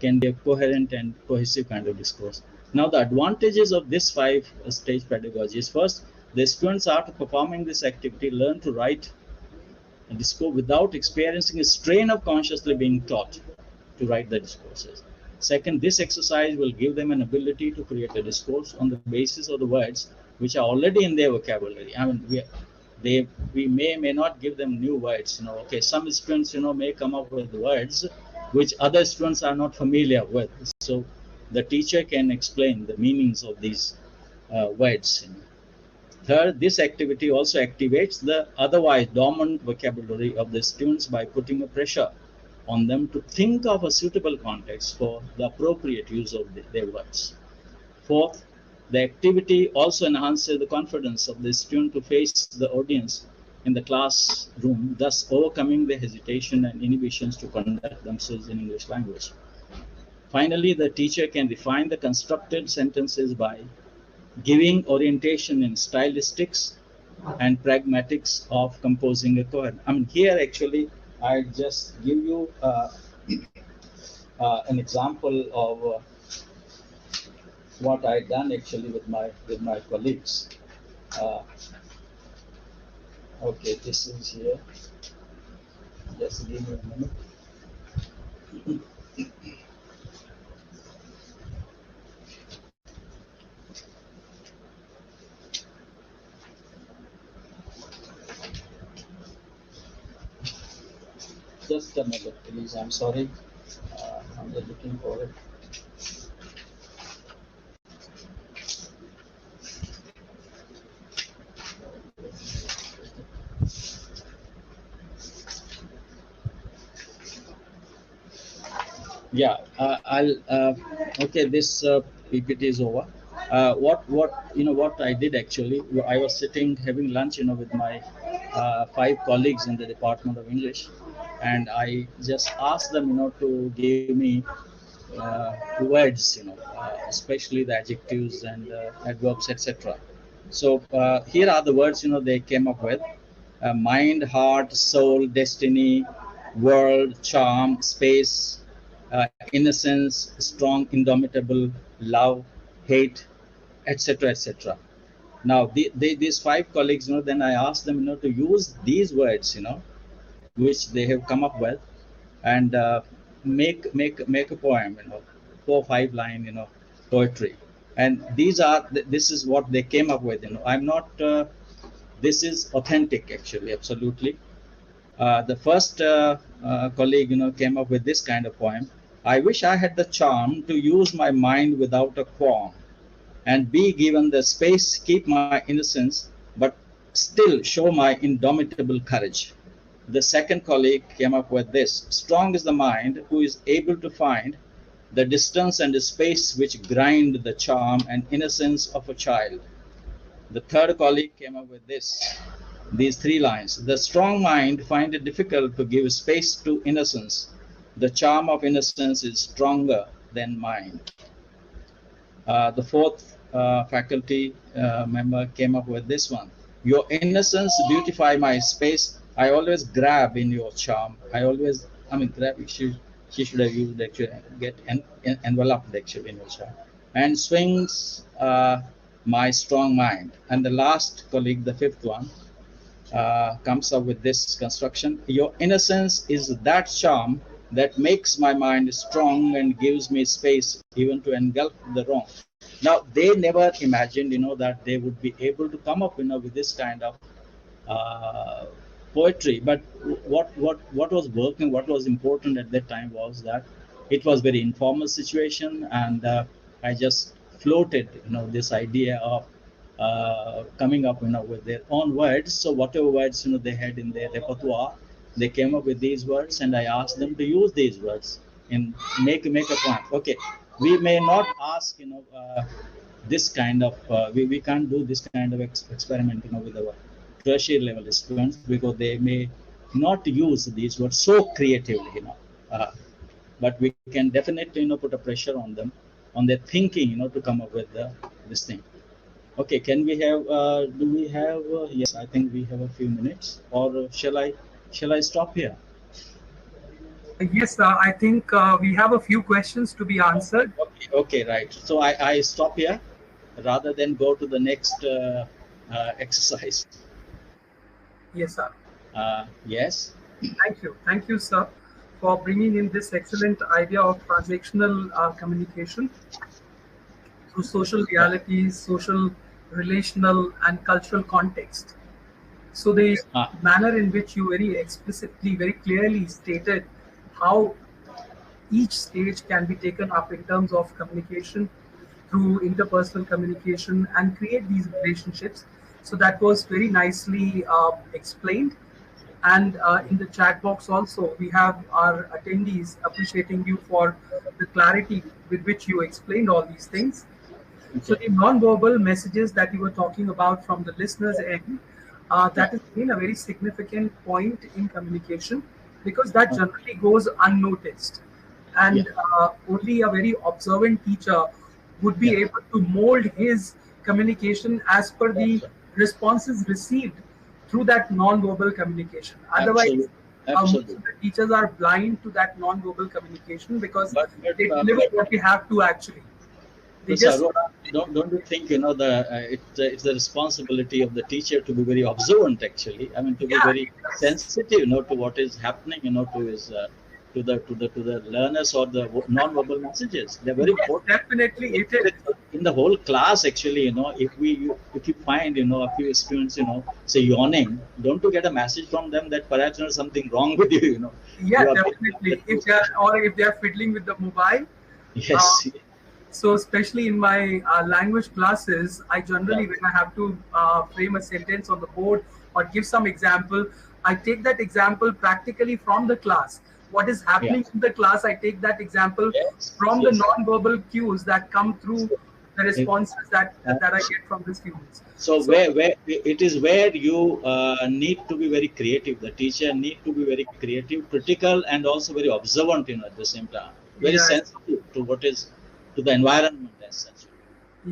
can be a coherent and cohesive kind of discourse. Now the advantages of this 5-stage pedagogy is, first, the students after performing this activity learn to write a discourse without experiencing a strain of consciously being taught to write the discourses. Second, this exercise will give them an ability to create a discourse on the basis of the words which are already in their vocabulary. I mean, we may not give them new words. Okay, some students, may come up with words which other students are not familiar with. So the teacher can explain the meanings of these words. Third, this activity also activates the otherwise dormant vocabulary of the students by putting a pressure on them to think of a suitable context for the appropriate use of their words. Fourth, the activity also enhances the confidence of the student to face the audience in the classroom, thus overcoming the hesitation and inhibitions to conduct themselves in English language. Finally, the teacher can refine the constructed sentences by giving orientation in stylistics and pragmatics of composing a coherent. I mean, here actually, I just give you an example of what I done actually with my colleagues. Uh, okay, this is here. Just give me a minute. Just a minute, please. I'm sorry. I'm just looking for it. Yeah, I'll. Okay, this PPT is over. What I did actually, I was sitting having lunch, with my 5 colleagues in the Department of English, and I just asked them, to give me words, especially the adjectives and adverbs, etc. So here are the words, they came up with: mind, heart, soul, destiny, world, charm, space, innocence, strong, indomitable, love, hate, etc., etc. Now, these 5 colleagues, then I asked them, to use these words, which they have come up with, and make a poem, 4 or 5 line, poetry. And this is what they came up with. I'm not. This is authentic, actually, absolutely. The first colleague, came up with this kind of poem. I wish I had the charm to use my mind without a qualm, and be given the space, keep my innocence, but still show my indomitable courage. The second colleague came up with this: strong is the mind who is able to find the distance and the space which grind the charm and innocence of a child. The third colleague came up with these 3 lines: the strong mind find it difficult to give space to innocence. The charm of innocence is stronger than mind. The fourth faculty member came up with this one: your innocence beautify my space. I always grab in your charm. Grab. She should have used actually, get enveloped actually in your charm, and swings my strong mind. And the last colleague, the fifth one, comes up with this construction: your innocence is that charm that makes my mind strong and gives me space even to engulf the wrong. Now, they never imagined, that they would be able to come up, with this kind of poetry. But what was working, what was important at that time was that it was very informal situation, and I just floated, this idea of coming up, with their own words. So whatever words, they had in their repertoire, they came up with these words, and I asked them to use these words in make a point. Okay, we may not ask, this kind of we can't do this kind of experiment, with our tertiary level students, because they may not use these words so creatively, but we can definitely, put a pressure on them, on their thinking, to come up with this thing. Okay, can we have? Do we have? Yes, I think we have a few minutes. Or shall I stop here? Yes, I think we have a few questions to be answered. Okay, right. So I stop here rather than go to the next exercise. Yes, sir. Yes. Thank you, sir, for bringing in this excellent idea of transactional communication through social realities, social, relational, and cultural context. So the manner in which you very explicitly, very clearly stated how each stage can be taken up in terms of communication through interpersonal communication and create these relationships. So that was very nicely explained. And in the chat box also, we have our attendees appreciating you for the clarity with which you explained all these things. Okay. So the non-verbal messages that you were talking about from the listeners' end, that has been a very significant point in communication, because that generally goes unnoticed. and only a very observant teacher would be able to mold his communication as per the That's right. responses received through that non-verbal communication. Otherwise, Absolutely, most absolutely. of the teachers are blind to that non-verbal communication because But they deliver what they have to actually. They Professor just Arora, don't you think it's the responsibility of the teacher to be very observant actually? I mean, to be yeah, very it does. sensitive, to what is happening, to his to the learners or the non-verbal messages. They're very Yes, important. definitely it is. In the whole class actually, if you find a few students say yawning, don't you get a message from them that perhaps there's something wrong with you? Yeah, You are breaking up the definitely. If truth. they are or if they are fiddling with the mobile, uh, Yes. so especially in my language classes, I Yeah. generally when I have to frame a sentence on the board or give some example, I take that example practically from the class. What is Yeah. happening in the class, I take that example Yes. from the Yes. non-verbal cues that come through So, the if, responses that I uh, get from the students. So So where it is where you need to be very creative. The teacher need to be very creative, critical, and also very observant. At the same time, very yeah, sensitive to what is to the environment as such.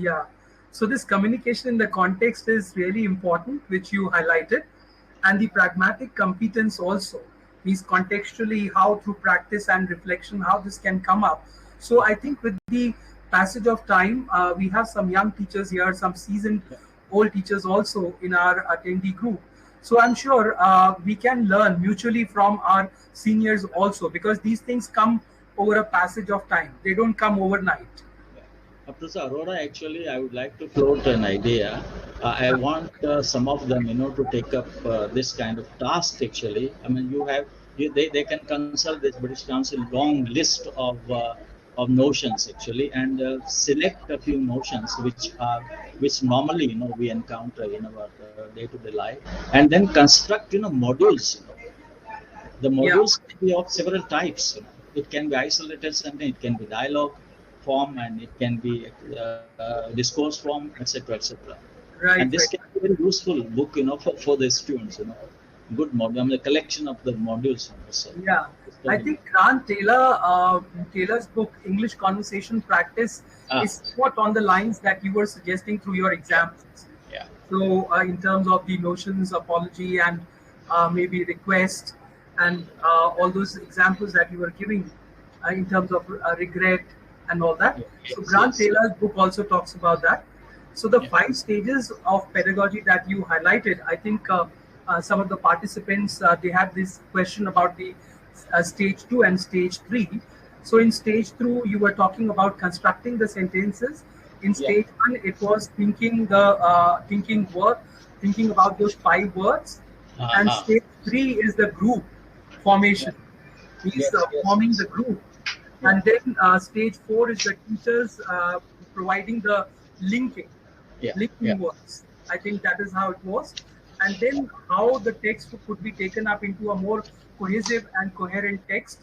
yeah. So this communication in the context is really important, which you highlighted, and the pragmatic competence also means contextually how through practice and reflection how this can come up. So I think with the passage of time, we have some young teachers here, some seasoned Yeah. old teachers also in our attendee group. So I'm sure we can learn mutually from our seniors also because these things come over a passage of time. They don't come overnight. Yeah. Professor Arora, actually, I would like to float an idea. I want some of them, to take up this kind of task. Actually, I mean, they can consult this British Council long list of notions actually, and select a few notions which normally we encounter in our day-to-day life, and then construct modules. The Yeah. modules can be of several types. It can be isolated sentence, it can be dialogue form, and it can be discourse form, etc., etc. And Right, this can right. be a very useful book, for the students. Good module. I mean, the collection of the modules. So Yeah, just I totally. think Grant Taylor's book English Conversation Practice Ah, is what on the lines that you were suggesting through your yeah, examples. yeah, So in terms of the notions, apology, and maybe request, and all those examples that you were giving in terms of regret and all that. yeah, So yes, Grant yes, Taylor's book also talks about that. So the yeah, 5 stages of pedagogy that you highlighted, I think some of the participants they had this question about the stage 2 and stage 3. So in stage 2, you were talking about constructing the sentences. In yeah. stage 1, it was thinking about those 5 words, and Uh-huh. stage 3 is the group Yeah. formation, means Yes, yes, forming the yes. group, Yeah, and then stage 4 is the teachers providing the linking yeah, yeah, linking words. I think that is how it was. And then how the text could be taken up into a more cohesive and coherent text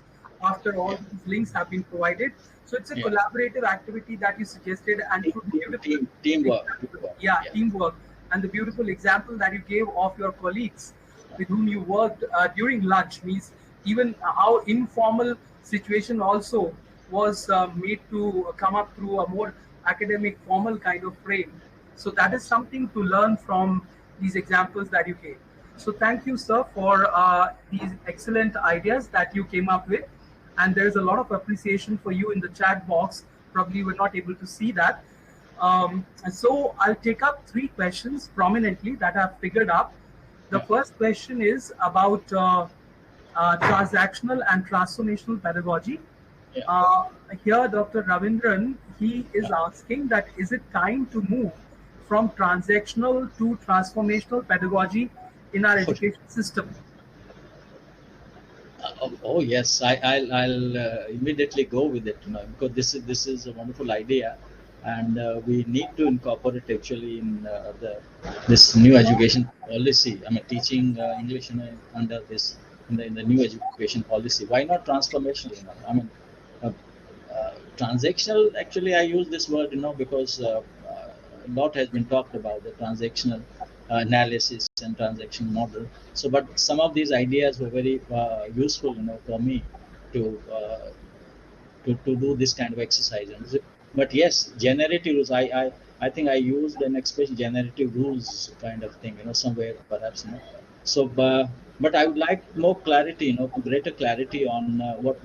after all yeah, these links have been provided. So it's a yeah. collaborative activity that you suggested, and through the beautiful Teamwork, example, teamwork. yeah, Yeah, teamwork, and the beautiful example that you gave of your colleagues with whom you worked during lunch means even how informal situation also was made to come up through a more academic formal kind of frame. So that is absolutely. something to learn from these examples that you gave. So thank you, sir, for these excellent ideas that you came up with. And there is a lot of appreciation for you in the chat box. Probably we're not able to see that. And so I'll take up 3 questions prominently that I've figured up. The Yeah, first question is about transactional and transformational pedagogy. yeah, Uh, Here, Dr. Ravindran, he is yeah. asking that is it time to move from transactional to transformational pedagogy in our education system? Oh yes, I'll immediately go with it, because this is a wonderful idea, and we need to incorporate actually in the this new education policy. I mean, teaching English under this in the new education policy. Why not transformational? I mean, uh, transactional. Actually, I use this word, because a lot has been talked about the transactional analysis and transaction model. So, but some of these ideas were very useful, for me to to do this kind of exercise. But yes, generative rules. I think I used an expression, generative rules kind of thing, somewhere perhaps. So, but I would like more clarity, greater clarity on what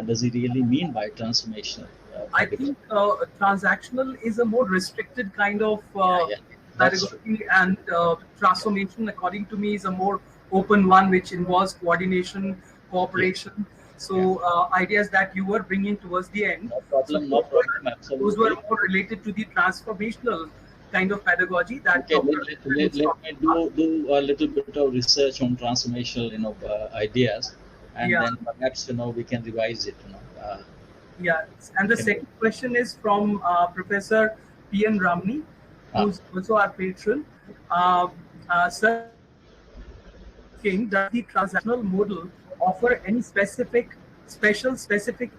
does he really mean by transformational I pedagogy. think transactional is a more restricted kind of Yeah, yeah, that's true. pedagogy, and transformation, according to me, is a more open one, which involves coordination, Yeah, cooperation. yeah. So ideas that you were bringing towards the end, No so problem, no problem, those were absolutely. more related to the transformational kind of pedagogy that Okay, Dr. was let talking me about. do a little bit of research on transformational, ideas, and Yeah. then perhaps we can revise it. Yeah, and the Can second question is from Professor P.N. Ramni, ah, who's also our patron. Sir is asking, does the transactional model offer any specific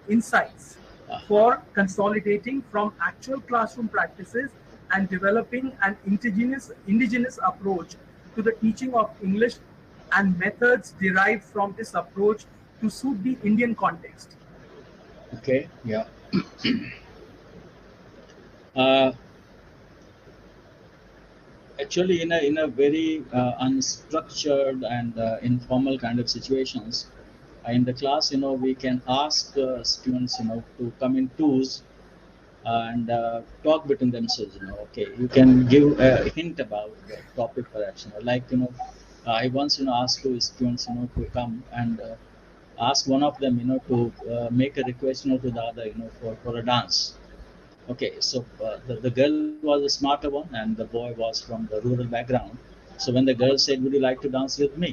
insights ah, for consolidating from actual classroom practices and developing an indigenous approach to the teaching of English, and methods derived from this approach to suit the Indian context? okay, yeah. Uh, Actually, in a very unstructured and informal kind of situations, in the class, we can ask students, to come in twos and talk between themselves. Okay, you can give a hint about the topic, perhaps. Like I once asked two students, to come and ask one of them, to make a request, to the other, for a dance. Okay, so the girl was a smarter one, and the boy was from the rural background. So when the girl said, "Would you like to dance with me?"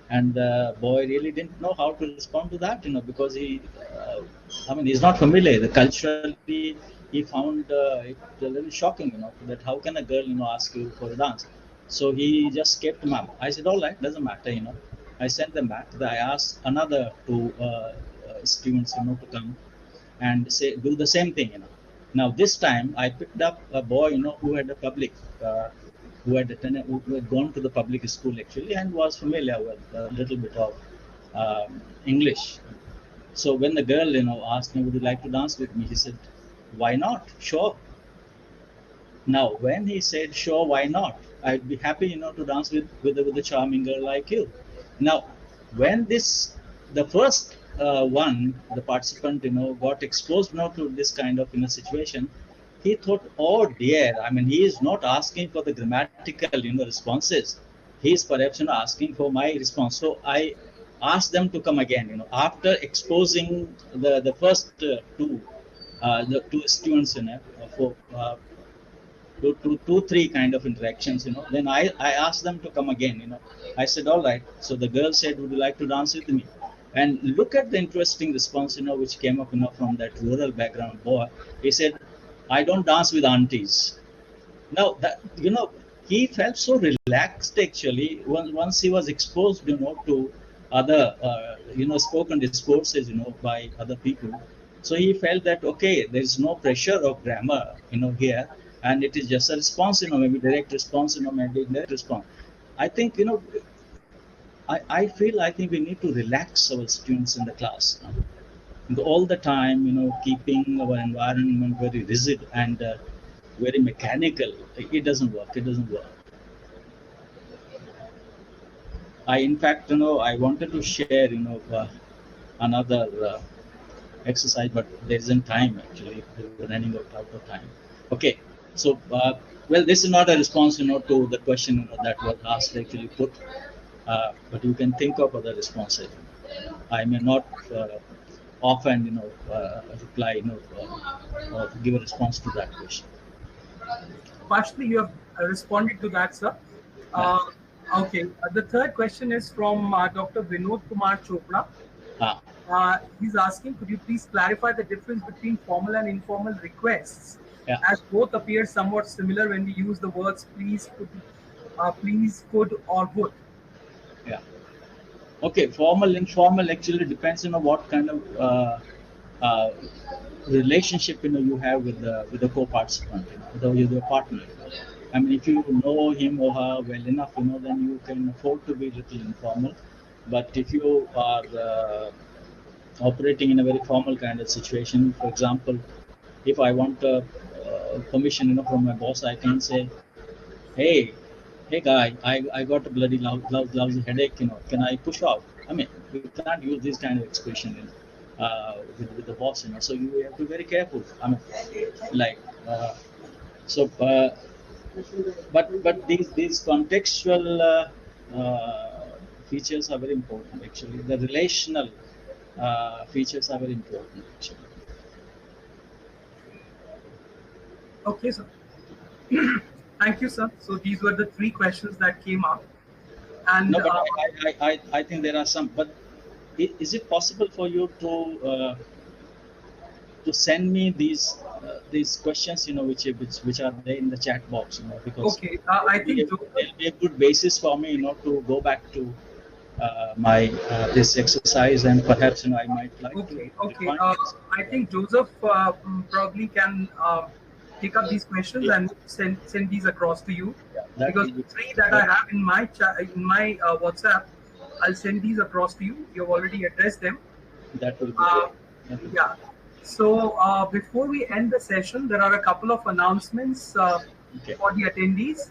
and the boy really didn't know how to respond to that, because I mean, he's not familiar. Culturally, he found it a little shocking, that how can a girl, ask you for a dance? So he just kept mum. I said, all right, doesn't matter. I sent them back. I asked another two students, to come and say do the same thing. Now this time I picked up a boy, who had a public, who had gone to the public school actually and was familiar with a little bit of English. So when the girl, asked me, "Would you like to dance with me?" He said, "Why not? Sure." Now, when he said, "Sure, why not? I'd be happy, to dance with a charming girl like you." Now, when the first one, the participant, got exposed now to this kind of situation, he thought, "Oh dear, I mean, he is not asking for the grammatical, responses. He is perhaps, asking for my response." So I asked them to come again, after exposing the first the two students, for three kind of interactions. Then I asked them to come again. I said, all right. So the girl said, "Would you like to dance with me?" And look at the interesting response, which came up, from that rural background boy. He said, "I don't dance with aunties." Now that, he felt so relaxed actually once he was exposed, to other, spoken discourses, by other people. So he felt that, okay, there is no pressure of grammar, here, and it is just a response, maybe direct response, maybe indirect response. I think, I think we need to relax our students in the class. All the time, keeping our environment very rigid and very mechanical. It doesn't work. It doesn't work. In fact, I wanted to share, another exercise, but there isn't time actually. We're running out of time. Okay, so well, this is not a response, to the question, that was asked actually put, but you can think of other responses. I may not often, reply, or give a response to that question. Partially, you have responded to that, sir. Yeah. Uh, okay. The third question is from Dr. Vinod Kumar Chopra. Ah, He's asking, could you please clarify the difference between formal and informal requests, yeah, as both appear somewhat similar when we use the words please, could, or would? yeah. Okay, formal, informal actually depends, what kind of uh, relationship, you have with the co-participant, with your partner. I mean, if you know him or her well enough, then you can afford to be a little informal. But if you are operating in a very formal kind of situation. For example, if I want permission, from my boss, I can say, hey, guy, I got a bloody lousy headache, can I push out? I mean, we can't use this kind of expression, with the boss, so you have to be very careful. I mean, like, so, but these contextual features are very important, actually. The relational features are very important, actually. Okay, sir. Thank you, sir. So these were the 3 questions that came up. And no, but I think there are some. But is it possible for you to send me these questions, which are there in the chat box, because okay, I think there'll be a good basis for me, to go back to my this exercise, and perhaps I might like okay, to. okay. I think Joseph probably can take up these questions and send these across to you, because the 3 that I have in my WhatsApp, I'll send these across to you. You've already addressed them. That will be great. Yeah. So before we end the session, there are a couple of announcements for the attendees.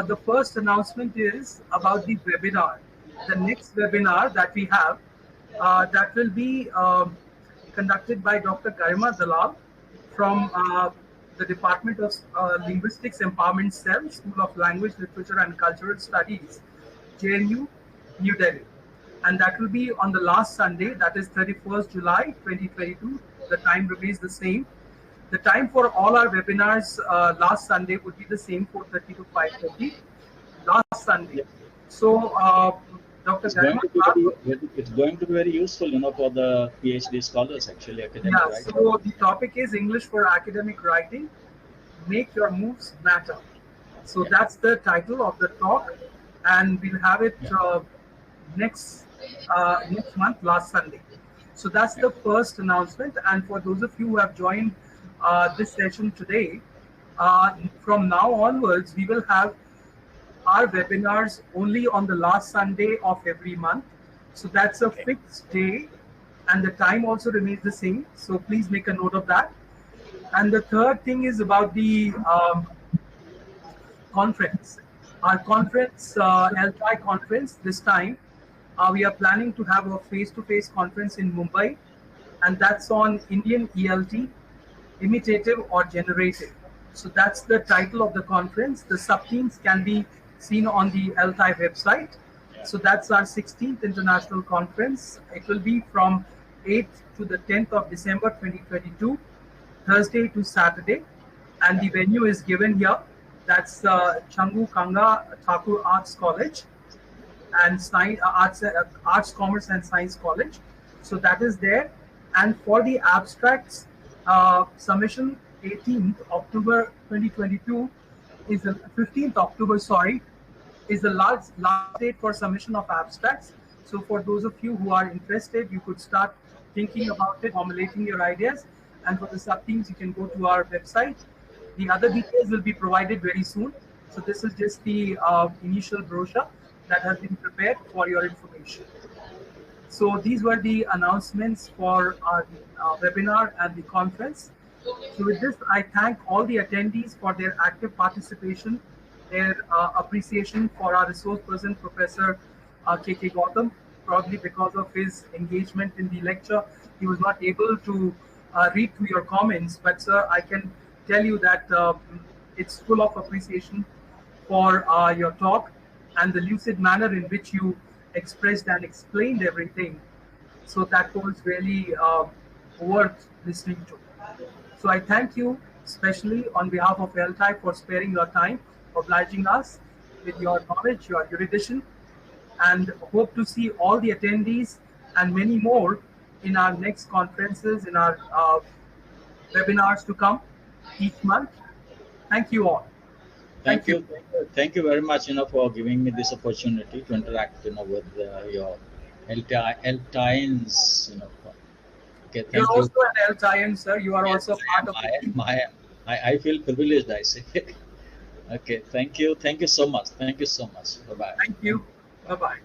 The first announcement is about the webinar. The next webinar that we have, that will be conducted by Dr. Garima Dalal from the Department of Linguistics Empowerment Cell, School of Language, Literature and Cultural Studies, JNU, New Delhi. And that will be on the last Sunday, that is 31st July 2022. The time remains the same. The time for all our webinars last Sunday would be the same, 4:30 to 5:30, last Sunday. So, Dr. It's going to be very useful, for the PhD scholars, actually, academic writing. So the topic is English for academic writing. Make your moves matter. So that's the title of the talk, and we'll have it next month, last Sunday. So that's the first announcement. And for those of you who have joined this session today, from now onwards, we will have our webinars only on the last Sunday of every month. So that's a fixed day, and the time also remains the same. So please make a note of that. And the third thing is about the conference. Our conference, ELTAI conference, this time, we are planning to have a face-to-face conference in Mumbai, and that's on Indian ELT, imitative or generative. So that's the title of the conference. The sub-themes can be seen on the ELTAI website. So that's our 16th International Conference. It will be from 8th to the 10th of December 2022, Thursday to Saturday. And the venue is given here. That's Changu Kanga Thakur Arts College and Arts, Commerce and Science College. So that is there. And for the abstracts, submission 18th October 2022 is the 15th October, sorry, is the last date for submission of abstracts. So for those of you who are interested, you could start thinking about it, formulating your ideas. And for the sub-themes, you can go to our website. The other details will be provided very soon. So this is just the initial brochure that has been prepared for your information. So these were the announcements for our webinar and the conference. So with this, I thank all the attendees for their active participation, their appreciation for our resource person, Professor K.K. Gautam. Probably because of his engagement in the lecture, he was not able to read through your comments. But sir, I can tell you that it's full of appreciation for your talk and the lucid manner in which you expressed and explained everything. So that was really worth listening to. So I thank you, especially on behalf of ELTAI, for sparing your time, obliging us with your knowledge, your erudition, and hope to see all the attendees and many more in our next conferences, in our webinars to come each month. Thank you all. Thank you very much, for giving me this opportunity to interact, with your ELTAIans, Okay, thank You're you. also an ELTAIan, sir. You are also part of it. I feel privileged, I say. Okay, thank you so much. Thank you so much. Bye-bye. Thank you. Bye-bye.